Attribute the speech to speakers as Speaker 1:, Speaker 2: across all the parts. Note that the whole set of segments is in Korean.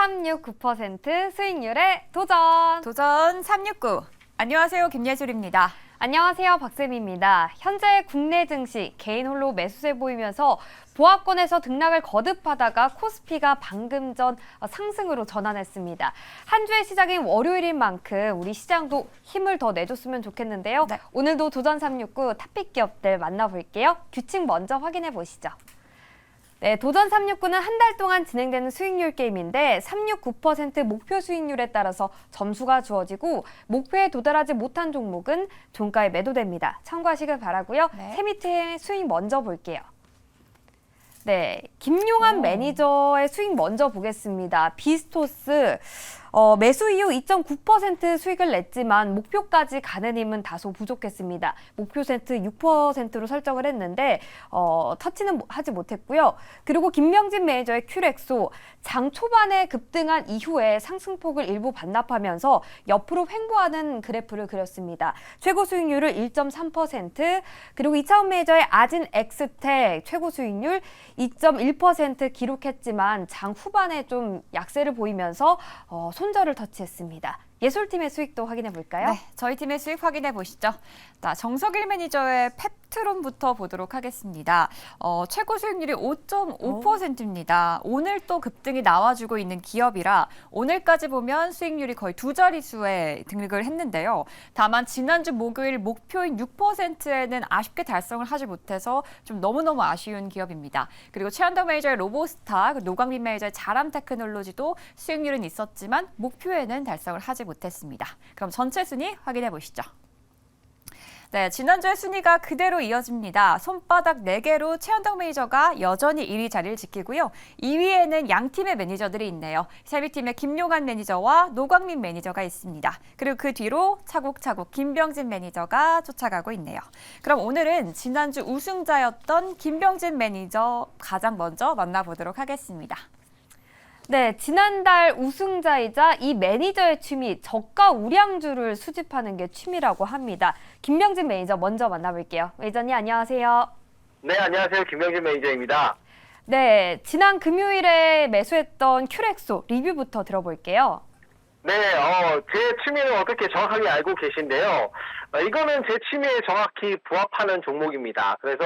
Speaker 1: 369% 수익률에 도전!
Speaker 2: 도전 369. 안녕하세요. 김예술입니다.
Speaker 1: 안녕하세요. 박쌤입니다. 현재 국내 증시 개인 홀로 매수세 보이면서 보합권에서 등락을 거듭하다가 코스피가 방금 전 상승으로 전환했습니다. 한 주의 시작인 월요일인 만큼 우리 시장도 힘을 더 내줬으면 좋겠는데요.
Speaker 2: 네.
Speaker 1: 오늘도 도전 369 탑픽 기업들 만나볼게요. 규칙 먼저 확인해 보시죠. 네, 도전 369는 한 달 동안 진행되는 수익률 게임인데 369% 목표 수익률에 따라서 점수가 주어지고 목표에 도달하지 못한 종목은 종가에 매도됩니다. 참고하시길 바라고요.
Speaker 2: 네.
Speaker 1: 세미트의 수익 먼저 볼게요. 네, 김용환 매니저의 수익 먼저 보겠습니다. 비스토스 매수 이후 2.9% 수익을 냈지만 목표까지 가는 힘은 다소 부족했습니다. 목표 세트 6%로 설정을 했는데 터치는 하지 못했고요. 그리고 김명진 매니저의 큐렉소 장 초반에 급등한 이후에 상승폭을 일부 반납하면서 옆으로 횡보하는 그래프를 그렸습니다. 최고 수익률을 1.3%, 그리고 이차원 매니저의 아진 엑스텍 최고 수익률 2.1% 기록했지만 장 후반에 좀 약세를 보이면서 손절을 터치했습니다. 예술팀의 수익도 확인해 볼까요?
Speaker 2: 네, 저희 팀의 수익 확인해 보시죠. 자, 정석일 매니저의 펩트론부터 보도록 하겠습니다. 최고 수익률이 5.5%입니다. 오늘 또 급등이 나와주고 있는 기업이라 오늘까지 보면 수익률이 거의 두 자릿수에 등극을 했는데요. 다만 지난주 목요일 목표인 6%에는 아쉽게 달성을 하지 못해서 좀 너무너무 아쉬운 기업입니다. 그리고 최한덕 매니저의 로보스타, 노광민 매니저의 자람 테크놀로지도 수익률은 있었지만 목표에는 달성을 하지 못했습니다. 그럼 전체 순위 확인해 보시죠. 네, 지난주의 순위가 그대로 이어집니다. 손바닥 4개로 최한덕 매니저가 여전히 1위 자리를 지키고요. 2위에는 양 팀의 매니저들이 있네요. 세미팀의 김용환 매니저와 노광민 매니저가 있습니다. 그리고 그 뒤로 차곡차곡 김병진 매니저가 쫓아가고 있네요. 그럼 오늘은 지난주 우승자였던 김병진 매니저 가장 먼저 만나보도록 하겠습니다.
Speaker 1: 네, 지난달 우승자이자 이 매니저의 취미, 저가 우량주를 수집하는 게 취미라고 합니다. 김명진 매니저 먼저 만나볼게요. 매니저님 안녕하세요.
Speaker 3: 네, 안녕하세요. 김명진 매니저입니다.
Speaker 1: 네, 지난 금요일에 매수했던 큐렉소 리뷰부터 들어볼게요.
Speaker 3: 네, 제 취미는 어떻게 정확하게 알고 계신데요. 이거는 제 취미에 정확히 부합하는 종목입니다. 그래서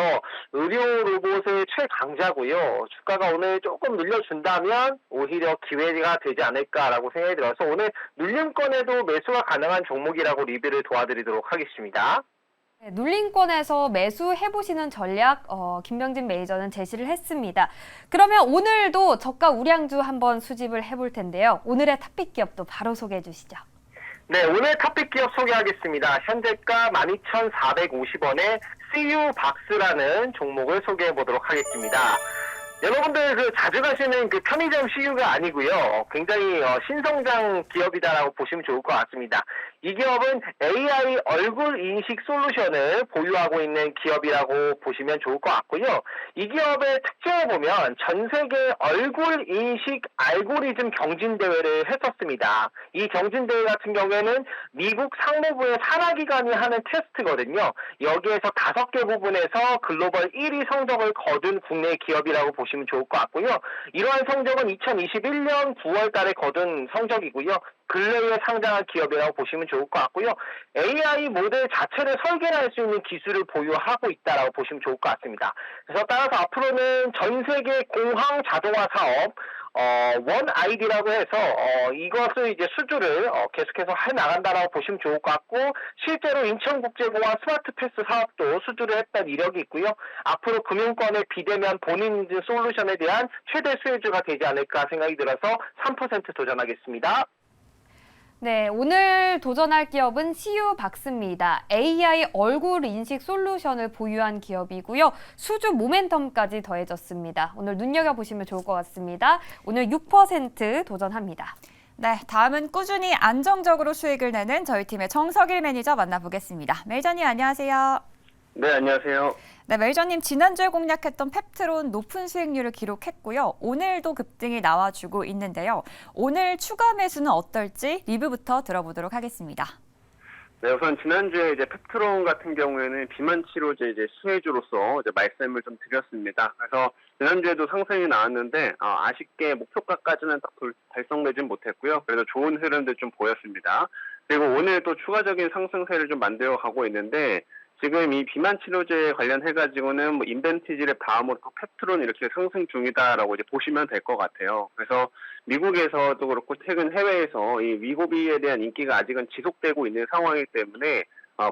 Speaker 3: 의료 로봇의 최강자고요. 주가가 오늘 조금 눌려준다면 오히려 기회가 되지 않을까라고 생각이 들어서 오늘 눌림권에도 매수가 가능한 종목이라고 리뷰를 도와드리도록 하겠습니다.
Speaker 1: 네, 눌림권에서 매수해보시는 전략 김병진 매니저는 제시를 했습니다. 그러면 오늘도 저가 우량주 한번 수집을 해볼 텐데요. 오늘의 탑픽 기업도 바로 소개해 주시죠.
Speaker 3: 네, 오늘 탑픽 기업 소개하겠습니다. 현재가 12,450원의 CU박스라는 종목을 소개해 보도록 하겠습니다. 여러분들 자주 가시는 그 편의점 CU가 아니고요. 굉장히 신성장 기업이다라고 보시면 좋을 것 같습니다. 이 기업은 AI 얼굴 인식 솔루션을 보유하고 있는 기업이라고 보시면 좋을 것 같고요. 이 기업의 특징을 보면 전 세계 얼굴 인식 알고리즘 경진대회를 했었습니다. 이 경진대회 같은 경우에는 미국 상무부의 산하기관이 하는 테스트거든요. 여기에서 5개 부분에서 글로벌 1위 성적을 거둔 국내 기업이라고 보시면 좋을 것 같고요. 이러한 성적은 2021년 9월 달에 거둔 성적이고요. 근래에 상장한 기업이라고 보시면 좋을 것 같고요. AI 모델 자체를 설계할 수 있는 기술을 보유하고 있다라고 보시면 좋을 것 같습니다. 그래서 따라서 앞으로는 전 세계 공항 자동화 사업 원 아이디라고 해서 이것을 이제 수주를 계속해서 해 나간다라고 보시면 좋을 것 같고, 실제로 인천국제공항 스마트 패스 사업도 수주를 했던 이력이 있고요. 앞으로 금융권의 비대면 본인 인증 솔루션에 대한 최대 수혜주가 되지 않을까 생각이 들어서 3% 도전하겠습니다.
Speaker 1: 네, 오늘 도전할 기업은 CU박스입니다. AI 얼굴 인식 솔루션을 보유한 기업이고요. 수주 모멘텀까지 더해졌습니다. 오늘 눈여겨보시면 좋을 것 같습니다. 오늘 6% 도전합니다.
Speaker 2: 네, 다음은 꾸준히 안정적으로 수익을 내는 저희 팀의 정석일 매니저 만나보겠습니다. 매니저님 안녕하세요.
Speaker 3: 네, 안녕하세요.
Speaker 2: 네, 매니저님 지난주에 공략했던 펩트론 높은 수익률을 기록했고요. 오늘도 급등이 나와주고 있는데요. 오늘 추가 매수는 어떨지 리뷰부터 들어보도록 하겠습니다.
Speaker 4: 네, 우선 지난주에 이제 펩트론 같은 경우에는 비만 치료제 이제 수혜주로서 이제 말씀을 좀 드렸습니다. 그래서 지난주에도 상승이 나왔는데 아쉽게 목표가까지는 딱 달성되진 못했고요. 그래도 좋은 흐름들 좀 보였습니다. 그리고 오늘 또 추가적인 상승세를 좀 만들어 가고 있는데 지금 이 비만 치료제 관련해가지고는 뭐 인벤티지를 다음으로 또 펩트론 이렇게 상승 중이다라고 이제 보시면 될 것 같아요. 그래서 미국에서도 그렇고 최근 해외에서 이 위고비에 대한 인기가 아직은 지속되고 있는 상황이기 때문에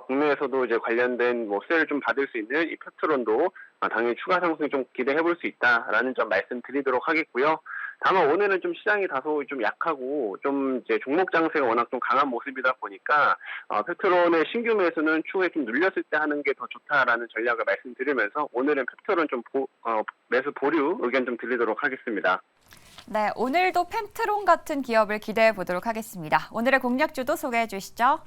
Speaker 4: 국내에서도 이제 관련된 뭐 수혜를 좀 받을 수 있는 이 펩트론도 당연히 추가 상승 좀 기대해 볼 수 있다라는 점 말씀드리도록 하겠고요. 다만 오늘은 좀 시장이 다소 좀 약하고 좀 이제 종목 장세가 워낙 좀 강한 모습이다 보니까 펩트론의 신규 매수는 추후에 좀 눌렸을 때 하는 게 더 좋다라는 전략을 말씀드리면서 오늘은 펩트론 좀 매수 보류 의견 좀 드리도록 하겠습니다.
Speaker 2: 네, 오늘도 펩트론 같은 기업을 기대해 보도록 하겠습니다. 오늘의 공략주도 소개해 주시죠.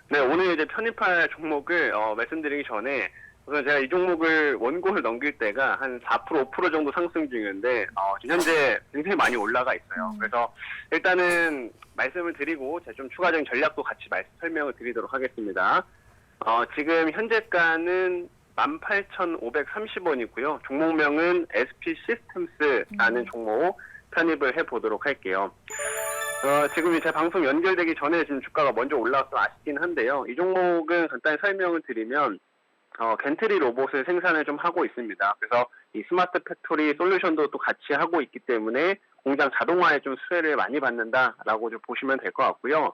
Speaker 4: 네, 오늘 이제 편입할 종목을 말씀드리기 전에 우선 제가 이 종목을 원고를 넘길 때가 한 4%, 5% 정도 상승 중인데 지금 현재 굉장히 많이 올라가 있어요. 그래서 일단은 말씀을 드리고 제가 좀 추가적인 전략도 같이 설명을 드리도록 하겠습니다. 지금 현재가는 18,530원이고요. 종목명은 SP 시스템스라는 종목 편입을 해보도록 할게요. 지금 제 방송 연결되기 전에 지금 주가가 먼저 올라와서 아쉽긴 한데요. 이 종목은 간단히 설명을 드리면 겐트리 로봇을 생산을 좀 하고 있습니다. 그래서 이 스마트 팩토리 솔루션도 또 같이 하고 있기 때문에 공장 자동화에 좀 수혜를 많이 받는다라고 좀 보시면 될 것 같고요.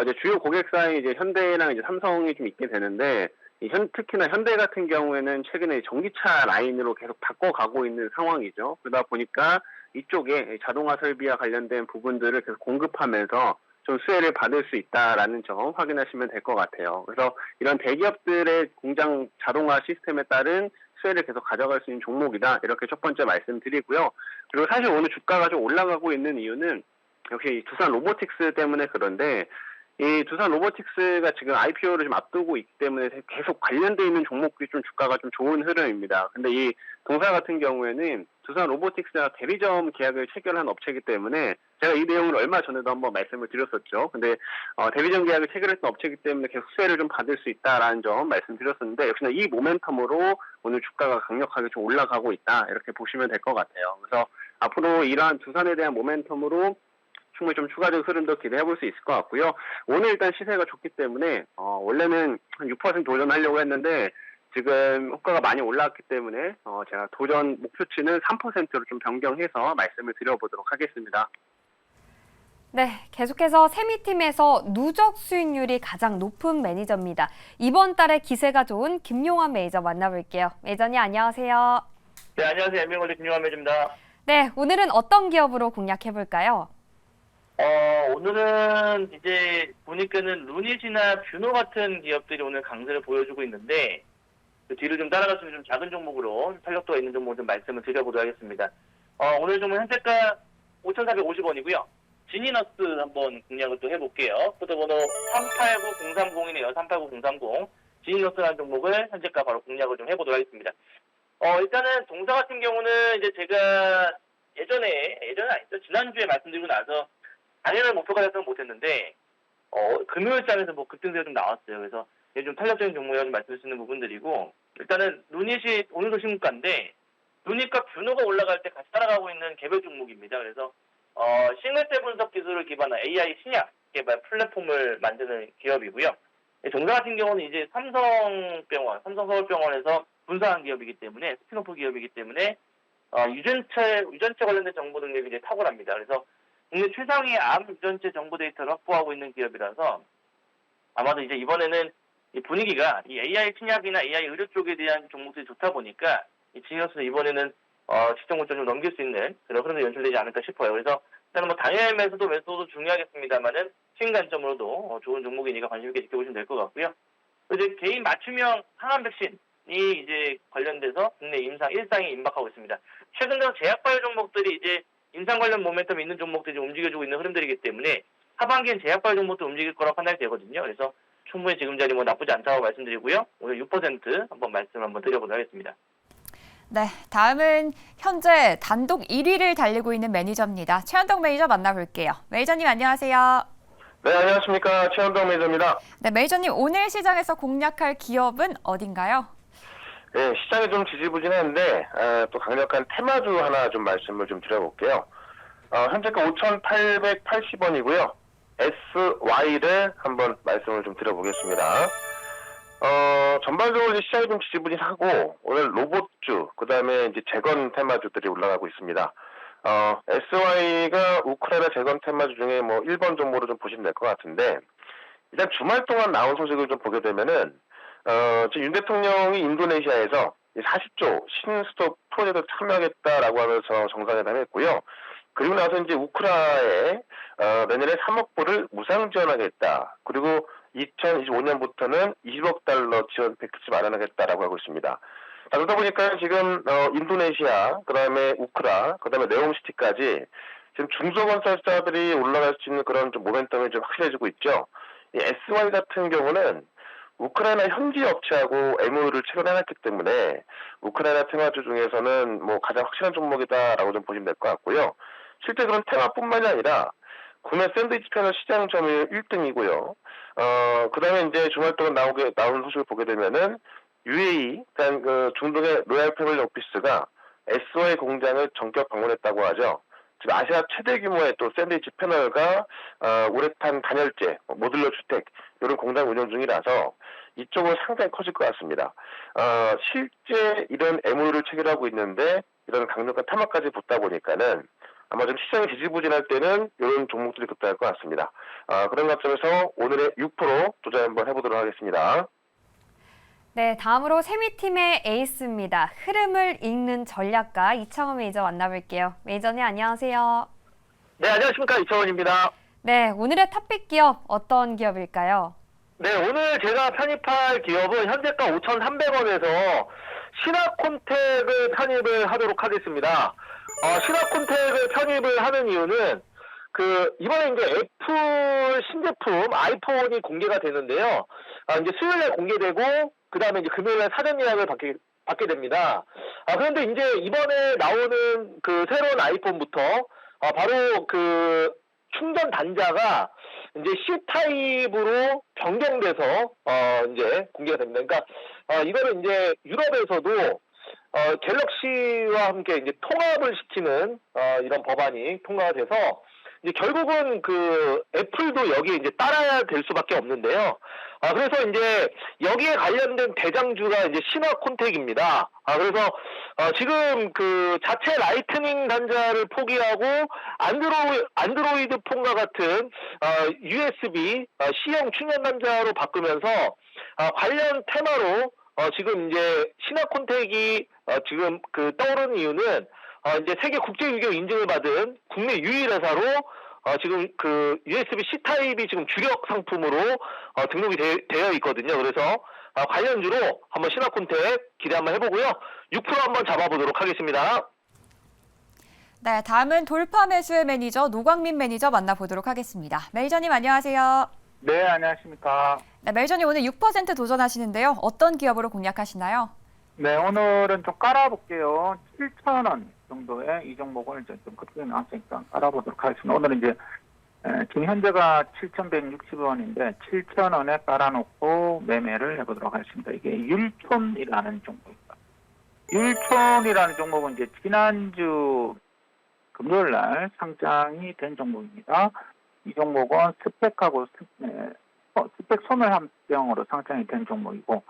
Speaker 4: 이제 주요 고객사인 이제 현대랑 이제 삼성이 좀 있게 되는데 특히나 현대 같은 경우에는 최근에 전기차 라인으로 계속 바꿔가고 있는 상황이죠. 그러다 보니까 이쪽에 자동화 설비와 관련된 부분들을 계속 공급하면서 좀 수혜를 받을 수 있다라는 점 확인하시면 될 것 같아요. 그래서 이런 대기업들의 공장 자동화 시스템에 따른 수혜를 계속 가져갈 수 있는 종목이다. 이렇게 첫 번째 말씀드리고요. 그리고 사실 오늘 주가가 좀 올라가고 있는 이유는 역시 두산 로보틱스 때문에 그런데 이 두산 로보틱스가 지금 IPO를 좀 앞두고 있기 때문에 계속 관련돼 있는 종목들이 좀 주가가 좀 좋은 흐름입니다. 근데 이 동사 같은 경우에는 두산 로보틱스가 대리점 계약을 체결한 업체이기 때문에 제가 이 내용을 얼마 전에도 한번 말씀을 드렸었죠. 근데 대리점 계약을 체결했던 업체이기 때문에 계속 수혜를 좀 받을 수 있다라는 점 말씀드렸었는데 역시나 이 모멘텀으로 오늘 주가가 강력하게 좀 올라가고 있다 이렇게 보시면 될 것 같아요. 그래서 앞으로 이러한 두산에 대한 모멘텀으로 충분히 좀 추가적 흐름도 기대해 볼 수 있을 것 같고요. 오늘 일단 시세가 좋기 때문에 원래는 한 6% 도전하려고 했는데 지금 호가가 많이 올라왔기 때문에 제가 도전 목표치는 3%로 좀 변경해서 말씀을 드려보도록 하겠습니다.
Speaker 1: 네, 계속해서 세미팀에서 누적 수익률이 가장 높은 매니저입니다. 이번 달에 기세가 좋은 김용환 매니저 만나볼게요. 매니저님 안녕하세요.
Speaker 5: 네, 안녕하세요. 엠비걸리 김용환 매니저입니다.
Speaker 1: 네, 오늘은 어떤 기업으로 공략해볼까요?
Speaker 5: 오늘은 이제 보니까는 루닛이나 뷰노 같은 기업들이 오늘 강세를 보여주고 있는데 그 뒤를 좀 따라갈 수 있는 좀 작은 종목으로 탄력도가 있는 종목을 좀 말씀을 드려보도록 하겠습니다. 오늘 종목 현재가 5,450원이고요. 지니너스 한번 공략을 또 해볼게요. 코드번호 389030이네요. 389030. 지니너스라는 종목을 현재가 바로 공략을 좀 해보도록 하겠습니다. 일단은 동사 같은 경우는 이제 제가 예전에 아니죠. 지난주에 말씀드리고 나서 당연한 목표가 달성 못했는데 금요일장에서 뭐 급등세가 좀 나왔어요. 그래서 이게 좀 탄력적인 종목이라고 좀 말씀드릴 수 있는 부분들이고 일단은 루닛이 오늘도 신고가인데 루닛과 뷰노가 올라갈 때 같이 따라가고 있는 개별 종목입니다. 그래서 싱글셀 분석 기술을 기반한 AI 신약 개발 플랫폼을 만드는 기업이고요. 동사 같은 경우는 이제 삼성서울병원에서 분사한 기업이기 때문에 스피노프 기업이기 때문에 유전체 관련된 정보 능력이 이제 탁월합니다. 그래서 국내 최상위의 암 유전체 정보 데이터를 확보하고 있는 기업이라서 아마도 이제 이번에는 이 분위기가 이 AI 신약이나 AI 의료 쪽에 대한 종목들이 좋다 보니까 이 지니어스는 이번에는 시장 고점 좀 넘길 수 있는 그런 흐름이 연출되지 않을까 싶어요. 그래서 일단은 뭐 당일 매수도 중요하겠습니다만은 수익 관점으로도 좋은 종목이니까 관심 있게 지켜보시면 될 것 같고요. 이제 개인 맞춤형 항암 백신이 이제 관련돼서 국내 임상 1상에 임박하고 있습니다. 최근 들어 제약바이오 종목들이 이제 임상 관련 모멘텀이 있는 종목들이 움직여주고 있는 흐름들이기 때문에 하반기엔 제약바이오 종목도 움직일 거라 판단이 되거든요. 그래서 충분히 지금 자리 뭐 나쁘지 않다고 말씀드리고요. 오늘 6% 한번 말씀 한번 드려보도록 하겠습니다.
Speaker 2: 네, 다음은 현재 단독 1위를 달리고 있는 매니저입니다. 최현덕 매니저 만나볼게요. 매니저님 안녕하세요.
Speaker 3: 네, 안녕하십니까. 최현동 매니저입니다.
Speaker 2: 네, 메이저님 오늘 시장에서 공략할 기업은 어딘가요?
Speaker 3: 네, 시장이 좀 지지부진했는데 또 강력한 테마주 하나 좀 말씀을 좀 드려볼게요. 현재가 5,880원이고요. SY를 한번 말씀을 좀 드려보겠습니다. 전반적으로 이제 시장이 좀 지지부진하고 오늘 로봇주, 그 다음에 이제 재건 테마주들이 올라가고 있습니다. SY가 우크라이나 재건 테마주 중에 뭐 1번 종목으로 좀 보시면 될 것 같은데, 일단 주말 동안 나온 소식을 좀 보게 되면은, 지금 윤 대통령이 인도네시아에서 40조 신수도 프로젝트 참여하겠다라고 하면서 정상회담을 했고요. 그리고 나서 이제 우크라이나에 내년에 3억 불을 무상 지원하겠다. 그리고 2025년부터는 20억 달러 지원 패키지 마련하겠다라고 하고 있습니다. 그러다 보니까 지금 인도네시아, 그다음에 우크라, 그다음에 네옴시티까지 지금 중소건설사들이 올라갈 수 있는 그런 좀 모멘텀이 좀 확실해지고 있죠. 이 SY 같은 경우는 우크라이나 현지 업체하고 MOU를 체결해놨기 때문에 우크라이나 테마주 중에서는 뭐 가장 확실한 종목이다라고 좀 보시면 될 것 같고요. 실제 그런 테마뿐만이 아니라 국내 샌드위치 패널 시장 점유율 1등이고요. 그다음에 이제 주말 동안 나온 소식을 보게 되면은 UAE, 그러니까 그 중동의 로얄 패밀리 오피스가 SY 공장을 전격 방문했다고 하죠. 지금 아시아 최대 규모의 또 샌드위치 패널과 우레탄 단열재, 모듈러 주택 이런 공장 운영 중이라서 이쪽은 상당히 커질 것 같습니다. 실제 이런 MOU를 체결하고 있는데 이런 강력한 테마까지 붙다 보니까는 아마 좀 시장이 지지부진할 때는 이런 종목들이 급등할 것 같습니다. 그런 관점에서 오늘의 6% 도전 한번 해보도록 하겠습니다.
Speaker 1: 네, 다음으로 세미팀의 에이스입니다. 흐름을 읽는 전략가 이창원 매니저 만나볼게요. 매니저님 안녕하세요.
Speaker 3: 네, 안녕하십니까. 이창원입니다.
Speaker 1: 네, 오늘의 탑픽 기업 어떤 기업일까요?
Speaker 3: 네, 오늘 제가 편입할 기업은 현재가 5,300원에서 신화콘텍을 편입을 하도록 하겠습니다. 신화콘텍을 편입을 하는 이유는 이번에 이제 애플 신제품 아이폰이 공개가 되는데요. 이제 수요일에 공개되고, 그 다음에 이제 금요일에 사전 예약을 받게 됩니다. 그런데 이제 이번에 나오는 그 새로운 아이폰부터, 바로 그 충전 단자가 이제 C타입으로 변경돼서, 이제 공개가 됩니다. 그러니까, 이거는 이제 유럽에서도 갤럭시와 함께 이제 통합을 시키는, 이런 법안이 통과가 돼서, 이제 결국은 그 애플도 여기에 이제 따라야 될 수밖에 없는데요. 그래서 이제 여기에 관련된 대장주가 이제 신화콘텍입니다. 그래서 지금 그 자체 라이트닝 단자를 포기하고 안드로이드 폰과 같은 USB C형 충전 단자로 바꾸면서 관련 테마로 지금 이제 신화콘텍이 지금 그 떠오르는 이유는 이제 세계 국제유교 인증을 받은 국내 유일 회사로 지금 그 USB-C 타입이 지금 주력 상품으로 등록이 되어 있거든요. 그래서 관련주로 한번 신화콘텍 기대 한번 해보고요. 6% 한번 잡아보도록 하겠습니다.
Speaker 2: 네, 다음은 돌파 매수의 매니저 노광민 매니저 만나보도록 하겠습니다. 매니저님 안녕하세요.
Speaker 6: 네, 안녕하십니까.
Speaker 2: 네, 매니저님 오늘 6% 도전하시는데요. 어떤 기업으로 공략하시나요?
Speaker 6: 네, 오늘은 좀 깔아볼게요. 7,000원 정도의 이 종목을 이제 좀 급등이 나왔으니까 깔아보도록 하겠습니다. 오늘은 이제 지금 현재가 7,160원인데 7,000원에 깔아놓고 매매를 해보도록 하겠습니다. 이게 율촌이라는 종목입니다. 율촌이라는 종목은 이제 지난주 금요일 날 상장이 된 종목입니다. 이 종목은 스펙하고 스펙 소멸 합병으로 상장이 된 종목이고,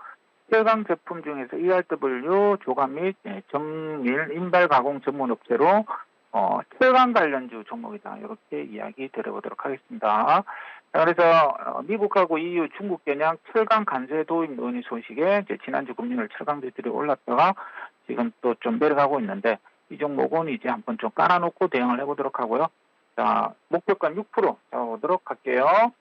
Speaker 6: 혈강 제품 중에서 ERW 조감 및 정밀 인발 가공 전문 업체로 혈강 관련주 종목이다. 이렇게 이야기 드려보도록 하겠습니다. 그래서 미국하고 EU, 중국 겨냥 철강 관세 도입 논의 소식에 이제 지난주 금요일 철강주들이 올랐다가 지금 또 좀 내려가고 있는데, 이 종목은 이제 한번 좀 깔아놓고 대응을 해보도록 하고요. 자, 목표가 6% 잡아보도록 할게요.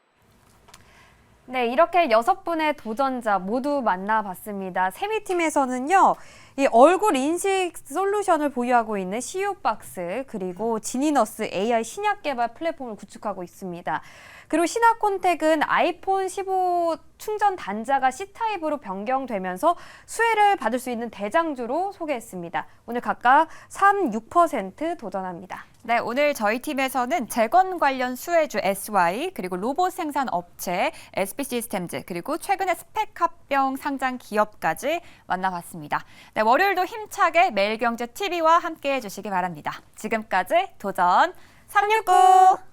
Speaker 1: 네, 이렇게 6분의 도전자 모두 만나봤습니다. 세미팀에서는요, 이 얼굴 인식 솔루션을 보유하고 있는 CU박스, 그리고 지니너스 AI 신약 개발 플랫폼을 구축하고 있습니다. 그리고 신화콘텍은 아이폰 15 충전 단자가 C타입으로 변경되면서 수혜를 받을 수 있는 대장주로 소개했습니다. 오늘 각각 3, 6% 도전합니다.
Speaker 2: 네, 오늘 저희 팀에서는 재건 관련 수혜주 SY, 그리고 로봇 생산 업체 SP 시스템즈, 그리고 최근에 스펙 합병 상장 기업까지 만나봤습니다. 네, 월요일도 힘차게 매일경제TV와 함께해 주시기 바랍니다. 지금까지 도전 369!